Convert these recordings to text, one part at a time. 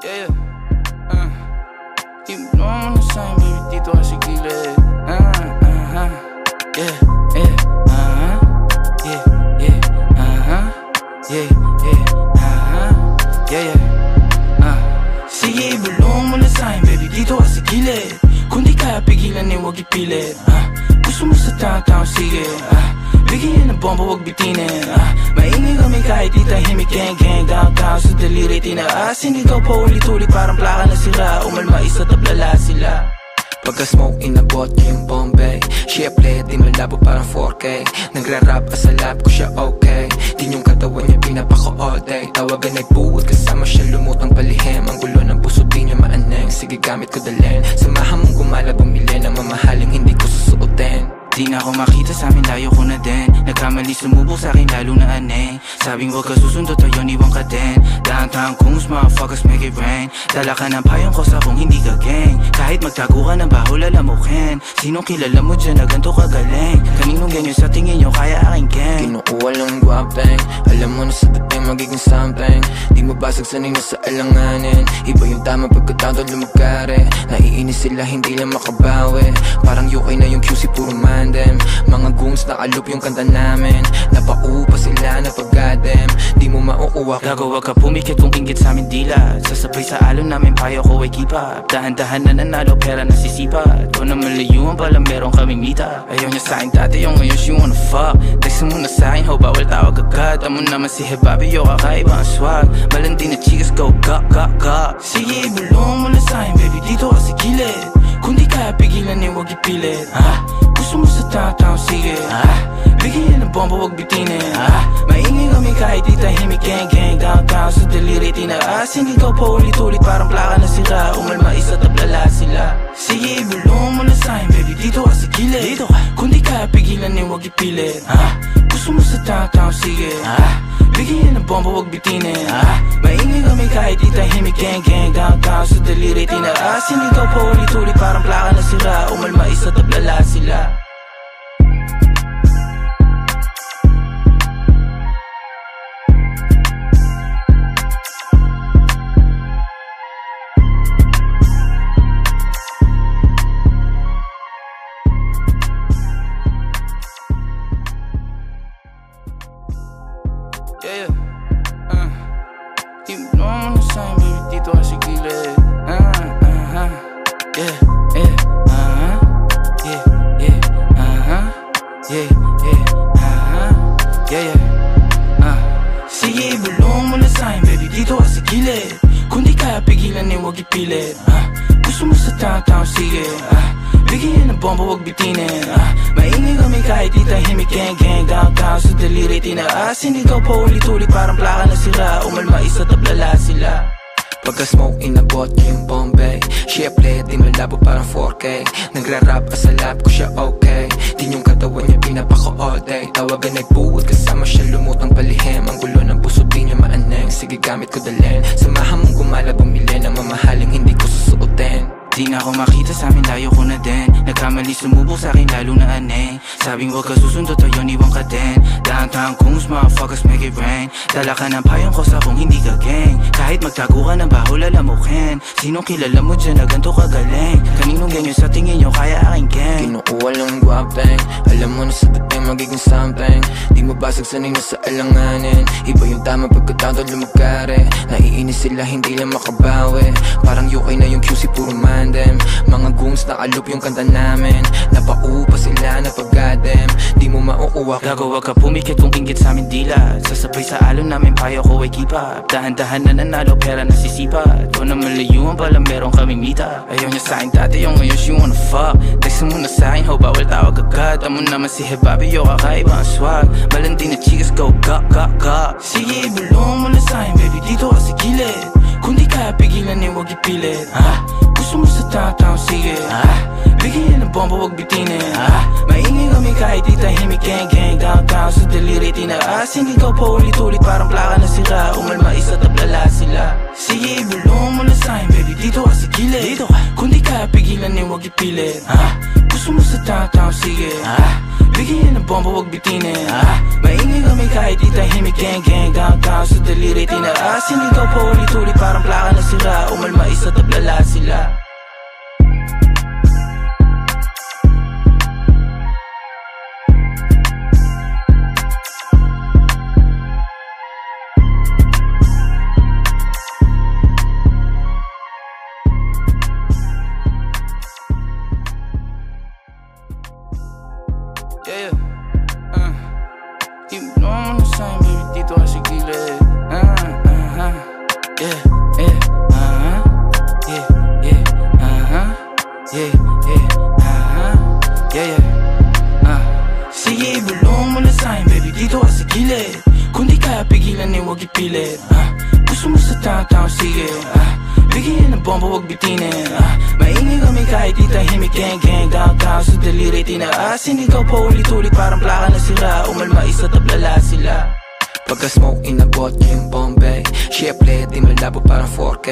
Yeah, keep on the same, baby, dito ka sa gilid. Yeah, yeah, yeah, yeah, yeah, yeah, yeah, sige, ibulong mo na sa'kin, baby, dito ka sa gilid. Kung di kaya pigilan, huwag ipilit. Gusto mo sa tao, sige, bigyan ng bomba, huwag bitinin. Maingay kami kahit di tahimik, gang downtown sa daliri tinaasin. Ikaw pa ulit-ulit, parang plaka na sira. Umalma isa, tablala sila. Pagka-smoke, inabot yung Bombay. Siyempre, di malabo parang 4K. Nagra-rap, asalap ko siya okay. Din yung katawan niya, pinapako all day. Tawagan ay buwad, kasama siya lumutang palihim. Ang gulo ng puso, di niya maaneng. Sige, gamit ko dalhin. Samahan mong gumala, bumili ng mamahaling hindi ko susuotin. Di na ako makita sa'min, layo ko na din. Nagkamali sumubok sa'kin, lalo na aneng. Sabing huwag ka susundo, tayo iwan ka din. Downtown Coons, motherfuckers make it rain. Dala ka ng payong ko sa kung hindi ka gang. Kahit magtago ka ng baho, lalamukin. Sinong kilala mo dyan na ganito kagaling? Kaninong ganyan sa tingin nyo, kaya aking gang. Kinukuha lang guwapeng. Alam mo na sa dating magiging something. Di mabasag sanay na sa alanganin. Iba yung tama pagkatawad lumagkari. Naiinis sila, hindi lang makabawi. Parang UK na yung QC, puro man them. Mga goons nakalup yung kanta namin. Napaupa sila na pag-gadem. Di mo mauuwak. Gago, wag ka pumikit kung inggit sa amin dila. Sasabay sa alon namin, payo ko ay keep up. Dahan-dahan na nanalo, pera nasisipat. Kung na malayuan pala meron kaming mita. Ayaw niya sa'kin dati, yung ngayon she wanna fuck. Text mo na sa'kin, ho, bawal tawag agad. Amo naman si Hebabi, yo, kakaiba ang swag. Malandi na chicas, go, ga. Sige, ibulong mo na sa'kin, baby, dito ka sa gilid. Kung di kaya pigilan, huwag ipilit. Gusto mo sa tao, sige, bigyan ng bomba, huwag bitinin. Maingay kami kahit di tahimik, gang downtown sa daliri tinaasin. Ikaw pa ulit-ulit, parang plaka na sira. Umalma isa, tablala sila. Sige, ibulong mo na sa'kin, baby, dito ka sa gilid. Kung di kaya pigilan, huwag ipilit. Gusto mo sa tao, sige, bigyan ng bomba, huwag bitinin. Maingay kami kahit di tahimik, gang downtown sa daliri tinaasin. Ikaw pa ulit-ulit, parang plaka na sira. Umalma isa, tablala sila. Yeah, keep on the same, baby, dito ka sa gilid. Sige, ibulong mo na sa'kin, baby, dito ka sa gilid. Kung di kaya pigilan, huwag ipilit. Gusto mo sa tao, sige, bigyan ng bomba, huwag bitinin. Maingay kami kahit di tahimik, gang downtown sa daliri tinaasin. Ikaw pa ulit-ulit, parang plaka na sira. Umalma isa, tablala sila. Pagka-smoke, inabot yung Bombay. Siyempre, di malabo parang 4K. Nagra-rap, asalap ko siya okay. Din yung katawan niya, pinapako all day. Tawagan ay buwad, kasama siya lumutang palihim. Ang gulo ng puso, di niya maaneng. Sige, gamit ko dalhin. Samahan mong gumala, bumili ng mamahaling hindi ko susuotin. Di na ako makita sa'min, layo ko na din. Nagkamali sumubok sa'kin, lalo na aneng. Sabing huwag ka susundo, tayo iwan ka din. Downtown Coons, motherfuckers make it rain. Dala ka ng payong ko sa kung hindi ka gang. Kahit magtago ka ng baho, lalamukin. Sinong kilala mo dyan na ganito kagaling? Kaninong ganyan sa tingin nyo, kaya aking gang. Kinukuha lang guwapeng. Alam mo na sa dating magiging something. Di mabasag sanay na sa alanganin. Iba yung tama pagkatawad lumagkari. Naiinis sila, hindi lang makabawi. Parang UK na yung QC, puro man them. Mga goons nakalup yung kanta namin. Napaupa sila na pag-gadem. Di mo mauuwak. Gago, wag ka pumikit kung inggit sa amin dila. Sasabay sa alon namin, payo ko ay keep up. Dahan-dahan na nanalo, pera nasisipat. Kung na malayuan pala meron kaming mita. Ayaw niya sa'kin dati, yung ngayon she wanna fuck. Text mo na sa'kin, ho, bawal tawag agad. Amo naman si Hebabi, yo, kakaiba ang swag. Malandi na chicas, go, ga. Sige, ibulong mo na sa'kin, baby, dito ka sa gilid. Kung di kaya pigilan, huwag ipilit. Gusto mo sa tao, sige, bigyan ng bomba, huwag bitinin. Maingay kami kahit di tahimik, gang downtown sa daliri tinaasin. Ikaw pa ulit-ulit, parang plaka na sira. Umalma isa, tablala sila. Sige, ibulong mo na sa'kin, baby, dito ka sa gilid. Kung di kaya pigilan, huwag ipilit. Gusto mo sa tao, sige, bigyan ng bomba wag bitinin Maingay kami kahit di tahimik gang gang Downtown sa daliri tinaas Sinigaw pa ulit-ulit parang plaka na sira Umalma isa tablala sila Yeah, keep on the same, baby, dito ka sa gilid Yeah, yeah, yeah, yeah, yeah, yeah, yeah, sige, ibulong mo na sa'kin, baby, dito ka sa gilid Kung di kaya pigilan, eh, wag ipilit Gusto mo sa downtown, sige bigyan ng bomba, wag bitinin Maingay kami kahit di tahimik gang gang Downtown sa daliri tinaas Sinigaw pa ulit-ulit parang plaka na sira Umalma isa tablala sila Pagka-smoke inabot niya yung Bombay Siyempre di malabo parang 4K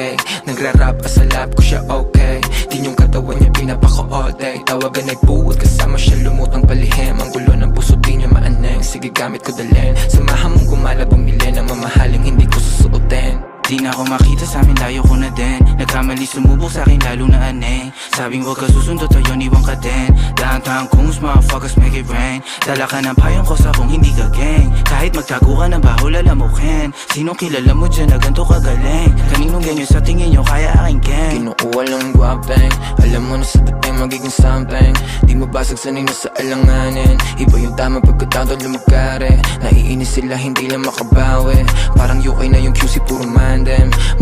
Nagra-rap sa lab ko siya okay Din yung katawan niya pinapako all day Tawagan ay buwad kasama siya lumutang palihim Ang gulo ng puso di niya maaneng Sige gamit ko dalhin Samahan mong gumala bumili ng mamahaling hindi ko susuotin Di na ako makita sa amin, layo ko na din Nagkamali sumubok sa akin, lalo na aneng Sabing huwag ka susundo, tayo iwan ka din Downtown Kungs, motherfuckers make it rain Dala ka ng payong ko sa kung hindi ka gang Kahit magtago ka ng bahol, alamukin Sinong kilala mo dyan na ganito kagaling Kaninong ganyan sa tingin nyo, kaya aking gang Kinukuha lang yung guwapeng Alam mo na sa dating magiging something Di mabasag sanay na sa alanganin Iba yung tama pagkatawad lumagkari Naiinis sila, hindi lang makabawi Parang UK na yung QC, puro man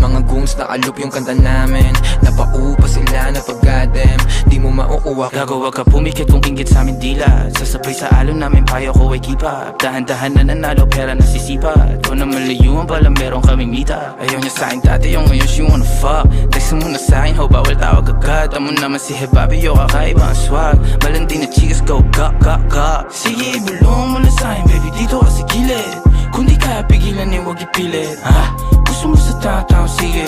mga goons na alup yung kanta namin Napaupa sila na pag-goddamn Di mo mauuwak Gago wag ka pumikit kung inggit sa amin dila Sasabay sa alon namin payo ko ay keep up Dahan-dahan na nanalo pera nasisipat Kung na malayuan pala meron kaming mita Ayaw niya sa'kin dati yung ngayon she wanna fuck Text mo na sa'kin ho bawal tawag agad Amo naman si Hebabi yo kakaiba ang swag Malandi na chicas go ga ga ga Sige ibulong mo na sa'kin baby dito ka sa gilid Kung di kaya pigilan eh wag ipilit Gusto mo sa downtown, sige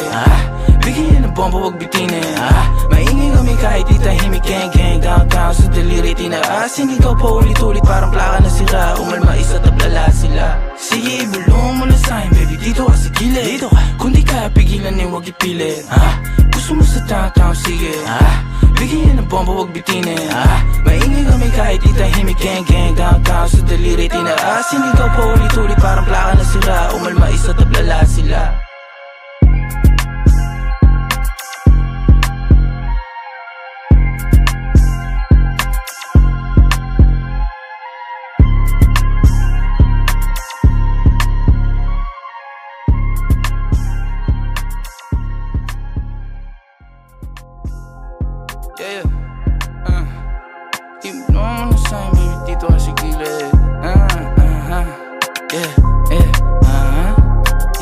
bigyan ng bomba, wag bitinin Maingay kami kahit di tahimik gang gang Downtown sa daliri tinaas Sinigaw pa ulit-ulit parang plaka na sira Umalma isa tablala sila Sige, ibulong mo na sa'kin, baby, dito ka sa gilid Kung di kaya pigilan, eh, wag ipilit Gusto mo sa downtown, sige bigyan ng bomba, wag bitinin Maingay kami kahit di tahimik gang gang Downtown sa daliri tinaas Sinigaw pa ulit-ulit parang plaka na sira Umalma isa tablala sila Yeah, keep on the same, baby, dito ka sa gilid Yeah, yeah, yeah,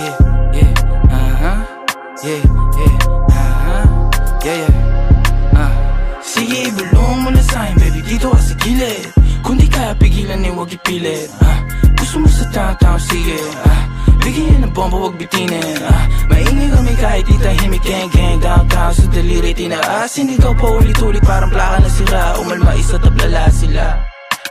yeah, yeah, yeah, yeah, sige, ibulong mo na sa'kin, baby, dito ka sa gilid Kung di kaya pigilan, eh, wag ipilit Gusto mo sa downtown, sige bigyan ng bomba, wag bitinin Maingay kami kahit di tahimik gang gang Downtown sa daliri tinaas Sinigaw pa ulit-ulit parang plaka na sira Umalma isa tablala sila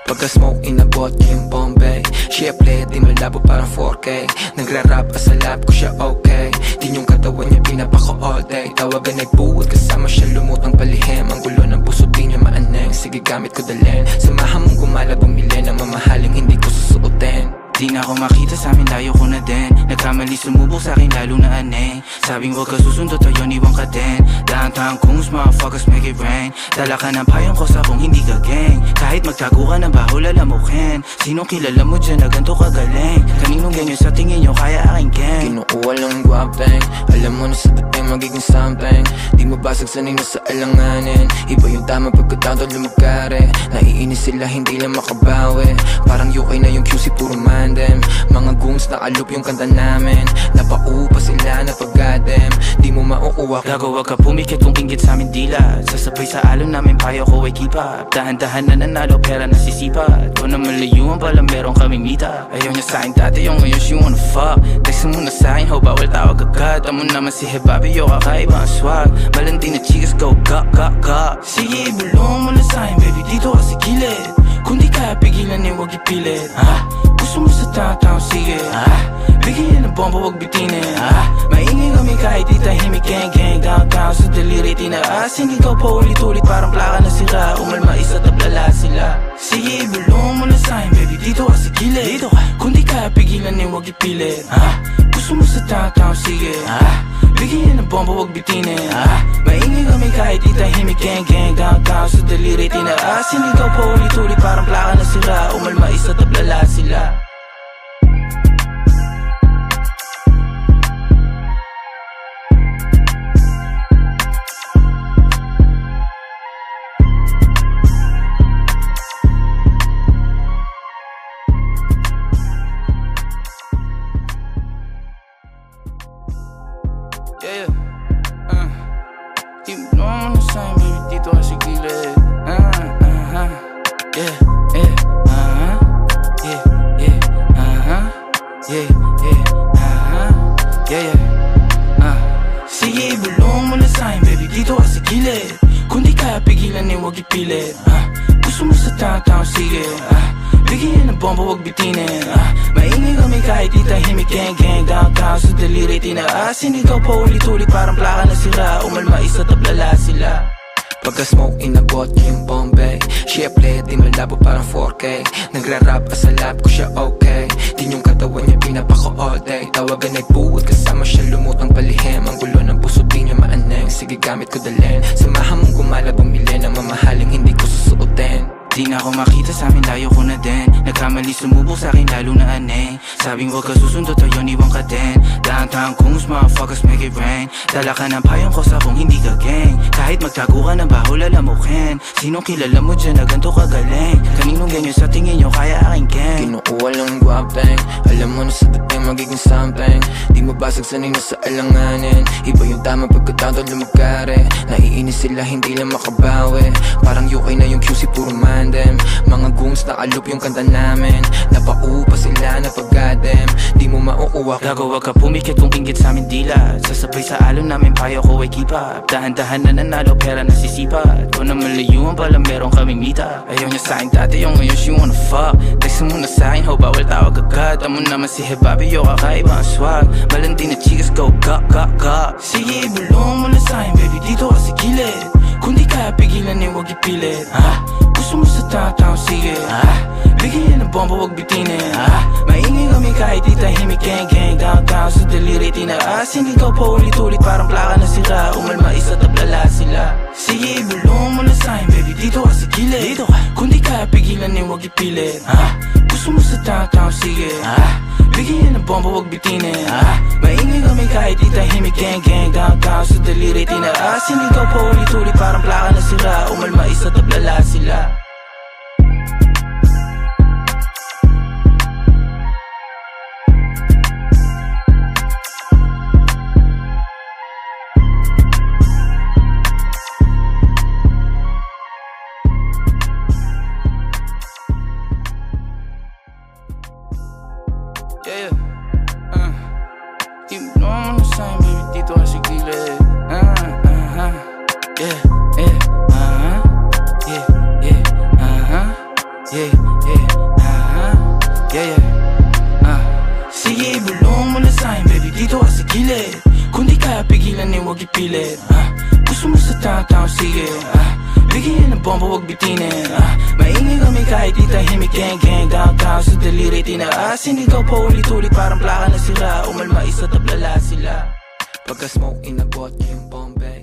Pagka-smoke inabot niya yung Bombay Siyempre di malabo parang 4K Nagra-rap sa lab ko siya okay Din yung katawan niya pinapako all day Tawagan ay buwad kasama siya lumutang palihim Ang gulo ng puso di niya maaneng Sige gamit ko dalhin Samahan mong gumala bumili ng mamahaling hindi ko susuotin Di na ako makita sa amin, layo ko na din Nagkamali sumubok sa akin, lalo na aneng Sabing huwag ka susundo, tayo iwan ka din Downtown Kungs, motherfuckers make it rain Dala ka ng payong ko sa kung hindi ka gang Kahit magtago ka ng bahol, alamukin Sinong kilala mo dyan na ganito kagaling Kaninong ganyan sa tingin nyo, kaya aking gang Kinukuha lang yung guwapeng Alam mo na sa dating magiging something Di mabasag sanay na sa alanganin Iba yung tama pagkatawad lumagkari Naiinis sila, hindi lang makabawi Parang UK na yung QC, puro man mga goons na alup yung kanta namin Napaupa sila na pag-goddamn Di mo mauuwak Gago wag ka pumikit kung inggit sa amin dila Sasabay sa alon namin payo ko ay keep up Dahan-dahan na nanalo pera nasisipat Kung na malayuan pala meron kaming mita Ayaw niya sa'kin dati yung ngayon she wanna fuck Text mo na sa'kin ho bawal tawag agad Amo naman si Hebabi yo kakaiba ang swag Malandi na chicas go ga ga ga Sige ibulong mo na sa'kin baby dito ka sa gilid Kung di kaya pigilan eh wag ipilit Gusto mo sa tao-tao sige Bigyan ng bomba wag bitinin Maingay kami kahit di tahimik gang-gang Downtown sa daliri tinaasin Ikaw pa ulit-ulit parang plaka na sira Umalma isa tablala sila Sige ibulong mo na sa'kin baby dito ka sa gilid Kung di kaya pigilan eh wag ipilit Gusto mo sa tao-tao sige Bigyan ng bomba wag bitinin Maingay kami kahit di tahimik gang-gang Downtown sa daliri tinaasin Ikaw pa ulit-ulit parang plaka na sira Umalma isa tablala sila Yeah, Ibulong mo na sa'kin baby dito ka sa gilid Yeah, Sige ibulong mo na sa'kin baby dito ka sa gilid Kung di kaya pigilan eh wag ipilit Gusto mo sa tao-tao sige Bigyan ng bomba wag bitinin Maingay kami kahit di tahimik gang-gang Downtown sa daliri tinaasin Ikaw pa ulit-ulit parang plaka na sira Umalma isa tablala sila Pagka-smoke inabot niya yung Bombay Siyempre di malabo parang 4K Nagra-rap sa lab ko siya okay Din yung katawan niya pinapako all day Tawagan ay buwad kasama siya lumutang palihim Ang gulo ng puso di niya maaneng Sige gamit ko dalhin Samahan mong gumala bumili ng mamahaling hindi ko susuotin Di na ako makita sa amin, layo ko na din Nagkamali sumubok sa akin, lalo na aneng Sabing huwag ka susundo, tayo niwang ka din Downtown kungs, motherfuckers make it rain Dala ka ng payong ko sa kung hindi ka gang Kahit magtago ka ng baho, lalamukin Sinong kilala mo dyan na ganito kagaling Kaninong ganyan sa tingin nyo, kaya aking gang Kinukuha lang ng guwapeng Alam mo na sa dating magiging something Di mabasag sanay na sa alanganin Iba yung tama pagkatawad lumagkari Naiinis sila, hindi lang makabawi Parang UK na yung QC, puro man them. Mga goons na alup yung kanta namin Napaupa sila na pag-goddamn Di mo mauuwa Gago wag ka pumikit kung inggit sa amin dila Sasabay sa alon namin payo ko ay keep up Dahan-dahan na nanalo pera nasisipat Kung na malayuan pala meron kaming meetup Ayaw niya sa'kin dati yung ngayon she wanna fuck Text mo na sa'kin ho bawal tawag agad Amo naman si Hebabi yo kakaiba ang swag Malandi na chicas go ga. Sige ibulong mo na sa'kin baby dito ka sa gilid Kung di kaya pigilan eh wag ipilit Gusto mo sa tao-tao sige Bigyan ng bomba wag bitinin Maingay kami kahit di tahimik gang-gang Downtown sa daliri tinaasin Ikaw pa ulit-ulit parang plaka na sira Umalma isa tablala sila Sige ibulong mo na sa'kin baby dito ka sa gilid Kung di kaya pigilan eh wag ipilit Gusto mo sa tao-tao sige Bigyan ng bomba wag bitinin Maingay kami kahit di tahimik gang-gang Downtown sa daliri tinaasin Ikaw pa ulit-ulit parang plaka na sira Umalma isa tablala sila Yeah, Ibulong mo na sa'kin baby dito ka sa gilid Sige ibulong mo na sa'kin baby dito ka sa gilid Kung di kaya pigilan eh wag ipilit Gusto mo sa tao-tao sige Bigyan ng bomba wag bitinin Maingay kami kahit di tahimik gang-gang Downtown sa daliri tinaasin Ikaw pa ulit-ulit parang plaka na sira Umalma isa tablala sila Pagka-smoke inabot niya yung Bombay